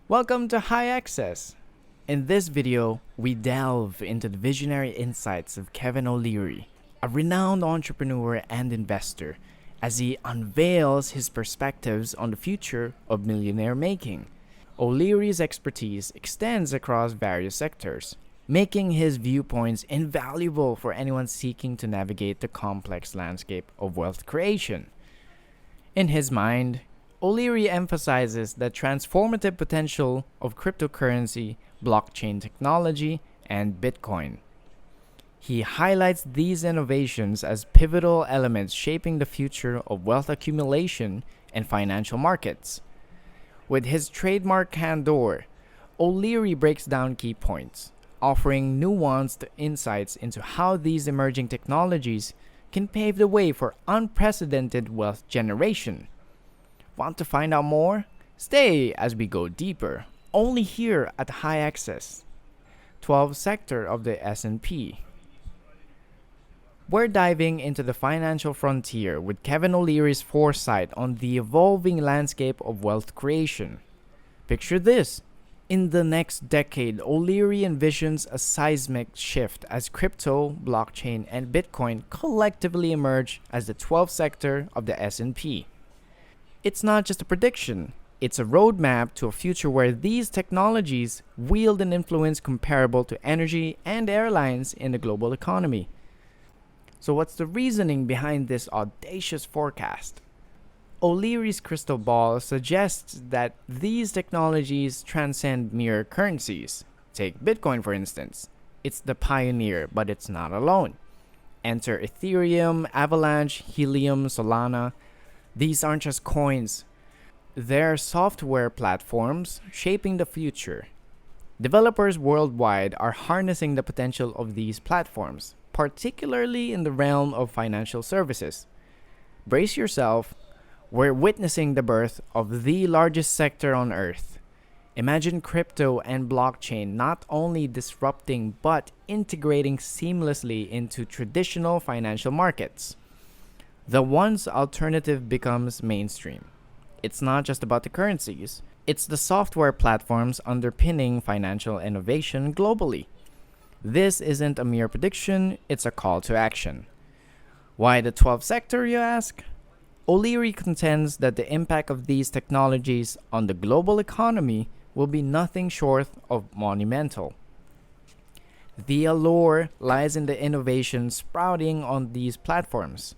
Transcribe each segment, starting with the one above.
Welcome to High Access. In this video, we delve into the visionary insights of Kevin O'Leary, a renowned entrepreneur and investor, as he unveils his perspectives on the future of millionaire making. O'Leary's expertise extends across various sectors, making his viewpoints invaluable for anyone seeking to navigate the complex landscape of wealth creation. In his mind, O'Leary emphasizes the transformative potential of cryptocurrency, blockchain technology, and Bitcoin. He highlights these innovations as pivotal elements shaping the future of wealth accumulation and financial markets. With his trademark candor, O'Leary breaks down key points, offering nuanced insights into how these emerging technologies can pave the way for unprecedented wealth generation. Want to find out more? Stay as we go deeper, only here at High Access, 12th sector of the S&P. We're diving into the financial frontier with Kevin O'Leary's foresight on the evolving landscape of wealth creation. Picture this. In the next decade, O'Leary envisions a seismic shift as crypto, blockchain, and Bitcoin collectively emerge as the 12th sector of the S&P. It's not just a prediction, it's a roadmap to a future where these technologies wield an influence comparable to energy and airlines in the global economy. So what's the reasoning behind this audacious forecast? O'Leary's crystal ball suggests that these technologies transcend mere currencies. Take Bitcoin for instance. It's the pioneer, but it's not alone. Enter Ethereum, Avalanche, Helium, Solana. These aren't just coins. They're software platforms shaping the future. Developers worldwide are harnessing the potential of these platforms, particularly in the realm of financial services. Brace yourself, we're witnessing the birth of the largest sector on Earth. Imagine crypto and blockchain not only disrupting but integrating seamlessly into traditional financial markets. The once alternative becomes mainstream. It's not just about the currencies, it's the software platforms underpinning financial innovation globally. This isn't a mere prediction, it's a call to action. Why the 12th sector, you ask? O'Leary contends that the impact of these technologies on the global economy will be nothing short of monumental. The allure lies in the innovation sprouting on these platforms.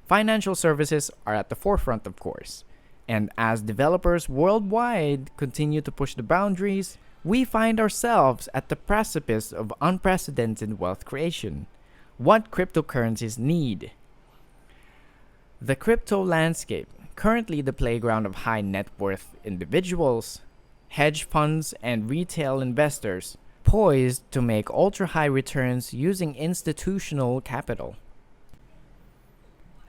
Financial services are at the forefront, of course, and as developers worldwide continue to push the boundaries, we find ourselves at the precipice of unprecedented wealth creation. What cryptocurrencies need? The crypto landscape, currently the playground of high net worth individuals, hedge funds, and retail investors, poised to make ultra-high returns using institutional capital.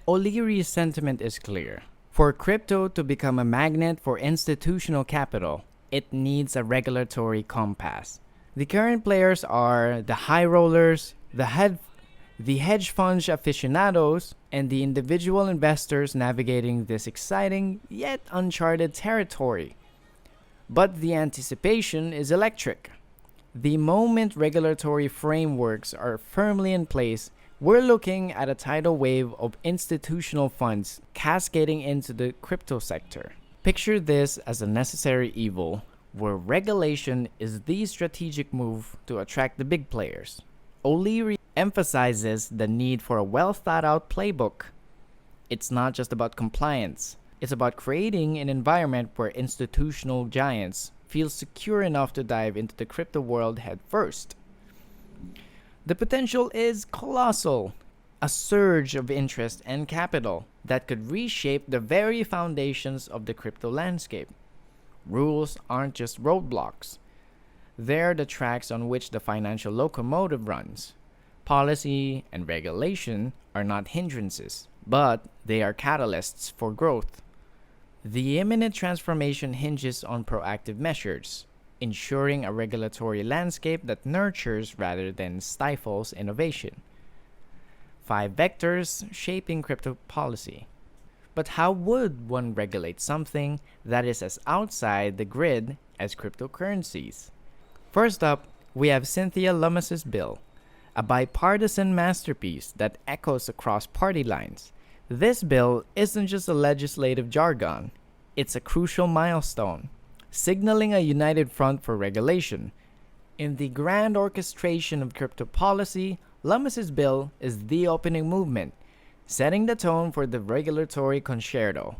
O'Leary's sentiment is clear. For crypto to become a magnet for institutional capital, it needs a regulatory compass. The current players are the high rollers, the hedge fund aficionados, and the individual investors navigating this exciting yet uncharted territory. But the anticipation is electric. The moment regulatory frameworks are firmly in place, we're looking at a tidal wave of institutional funds cascading into the crypto sector. Picture this as a necessary evil, where regulation is the strategic move to attract the big players. O'Leary emphasizes the need for a well-thought-out playbook. It's not just about compliance. It's about creating an environment where institutional giants feel secure enough to dive into the crypto world head first. The potential is colossal, a surge of interest and capital that could reshape the very foundations of the crypto landscape. Rules aren't just roadblocks. They're the tracks on which the financial locomotive runs. Policy and regulation are not hindrances, but they are catalysts for growth. The imminent transformation hinges on proactive measures, ensuring a regulatory landscape that nurtures rather than stifles innovation. 5 vectors shaping crypto policy. But how would one regulate something that is as outside the grid as cryptocurrencies. First up, we have Cynthia Lummis's bill, a bipartisan masterpiece that echoes across party lines. This bill isn't just a legislative jargon, it's a crucial milestone, signaling a united front for regulation. In the grand orchestration of crypto policy, Lummis's bill is the opening movement, setting the tone for the regulatory concerto.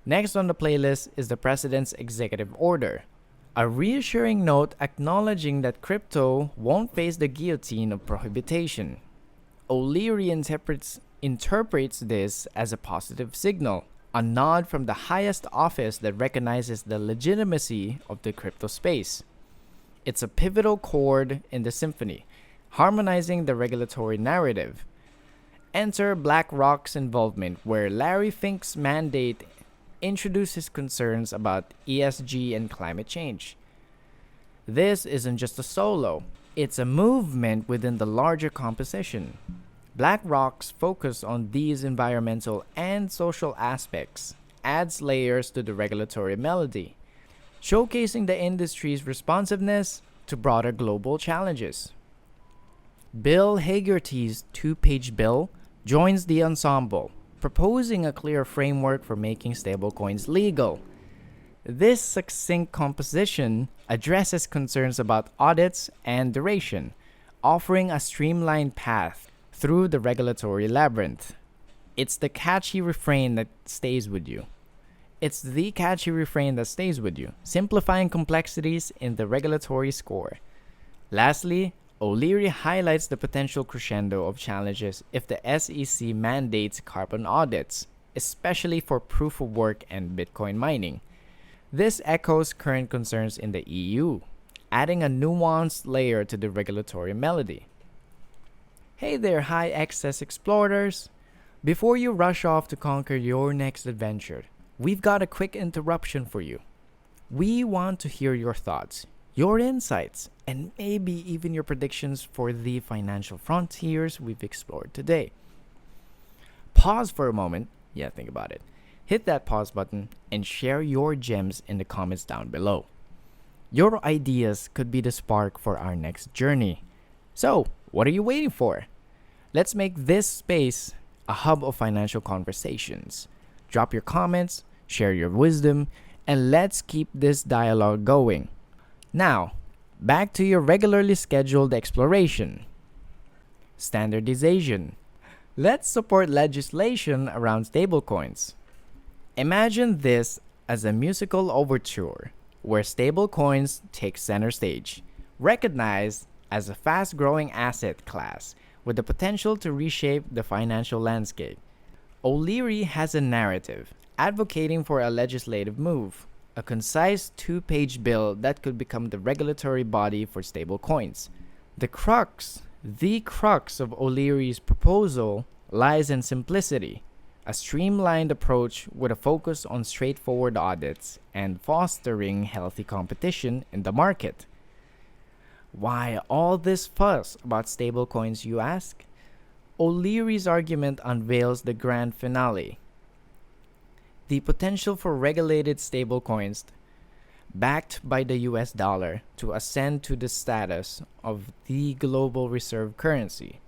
Next on the playlist is the President's Executive Order, a reassuring note acknowledging that crypto won't face the guillotine of prohibition. O'Leary interprets this as a positive signal, a nod from the highest office that recognizes the legitimacy of the crypto space. It's a pivotal chord in the symphony, harmonizing the regulatory narrative. Enter BlackRock's involvement, where Larry Fink's mandate introduces concerns about ESG and climate change. This isn't just a solo, it's a movement within the larger composition. BlackRock's focus on these environmental and social aspects adds layers to the regulatory melody, showcasing the industry's responsiveness to broader global challenges. Bill Hagerty's two-page bill joins the ensemble, proposing a clear framework for making stablecoins legal. This succinct composition addresses concerns about audits and duration, offering a streamlined path through the regulatory labyrinth. It's the catchy refrain that stays with you. Simplifying complexities in the regulatory score. Lastly, O'Leary highlights the potential crescendo of challenges if the SEC mandates carbon audits, especially for proof of work and Bitcoin mining. This echoes current concerns in the EU, adding a nuanced layer to the regulatory melody. Hey there, high excess explorers! Before you rush off to conquer your next adventure, we've got a quick interruption for you. We want to hear your thoughts, your insights, and maybe even your predictions for the financial frontiers we've explored today. Pause for a moment. Yeah, think about it. Hit that pause button and share your gems in the comments down below. Your ideas could be the spark for our next journey. So, what are you waiting for? Let's make this space a hub of financial conversations. Drop your comments, share your wisdom, and let's keep this dialogue going. Now, back to your regularly scheduled exploration. Standardization. Let's support legislation around stablecoins. Imagine this as a musical overture where stablecoins take center stage, recognized as a fast-growing asset class with the potential to reshape the financial landscape. O'Leary has a narrative advocating for a legislative move, a concise two-page bill that could become the regulatory body for stablecoins. The crux of O'Leary's proposal lies in simplicity, a streamlined approach with a focus on straightforward audits and fostering healthy competition in the market. Why all this fuss about stablecoins, you ask? O'Leary's argument unveils the grand finale. The potential for regulated stablecoins, backed by the US dollar, to ascend to the status of the global reserve currency.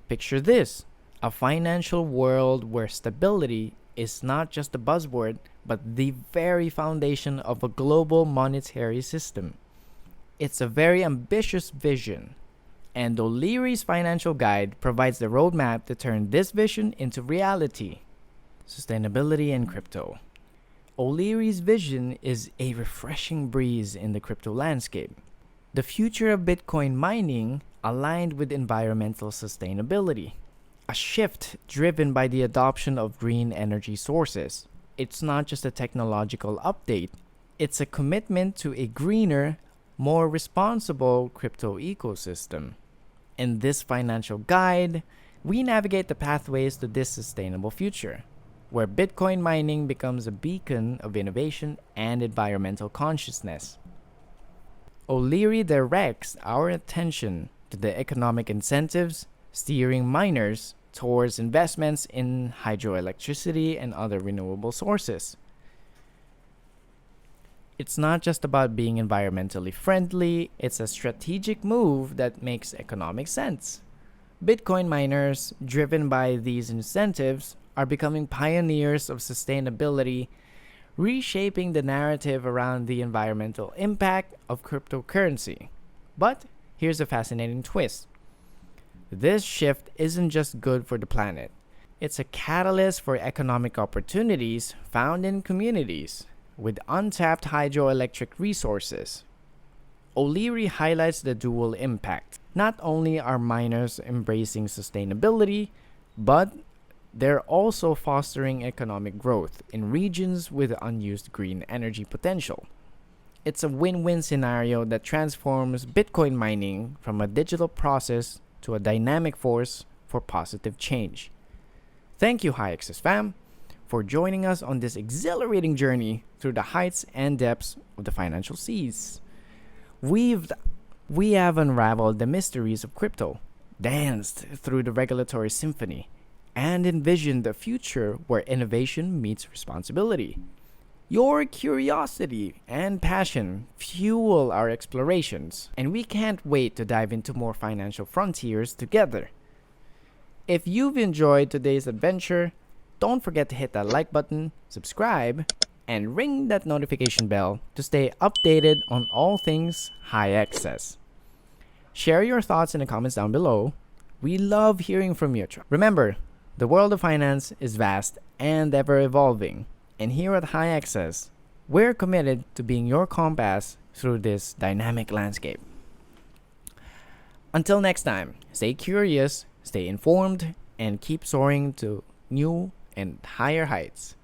Picture this, a financial world where stability is not just a buzzword, but the very foundation of a global monetary system. It's a very ambitious vision, and O'Leary's financial guide provides the roadmap to turn this vision into reality. Sustainability in crypto. O'Leary's vision is a refreshing breeze in the crypto landscape. The future of Bitcoin mining aligned with environmental sustainability, a shift driven by the adoption of green energy sources. It's not just a technological update, it's a commitment to a greener, more responsible crypto ecosystem. In this financial guide, we navigate the pathways to this sustainable future, where Bitcoin mining becomes a beacon of innovation and environmental consciousness. O'Leary directs our attention to the economic incentives steering miners towards investments in hydroelectricity and other renewable sources. It's not just about being environmentally friendly, it's a strategic move that makes economic sense. Bitcoin miners, driven by these incentives, are becoming pioneers of sustainability, reshaping the narrative around the environmental impact of cryptocurrency. But here's a fascinating twist: this shift isn't just good for the planet, it's a catalyst for economic opportunities found in communities with untapped hydroelectric resources. O'Leary highlights the dual impact. Not only are miners embracing sustainability, but they're also fostering economic growth in regions with unused green energy potential. It's a win win scenario that transforms Bitcoin mining from a digital process to a dynamic force for positive change. Thank you, High Access fam, for joining us on this exhilarating journey through the heights and depths of the financial seas. We've we have unraveled the mysteries of crypto, danced through the regulatory symphony, and envisioned a future where innovation meets responsibility. Your curiosity and passion fuel our explorations, and we can't wait to dive into more financial frontiers together. If you've enjoyed today's adventure, don't forget to hit that like button, subscribe, and ring that notification bell to stay updated on all things high access. Share your thoughts in the comments down below. We love hearing from you. Remember, the world of finance is vast and ever evolving, and here at High Access, we're committed to being your compass through this dynamic landscape. Until next time, stay curious, stay informed, and keep soaring to new and higher heights.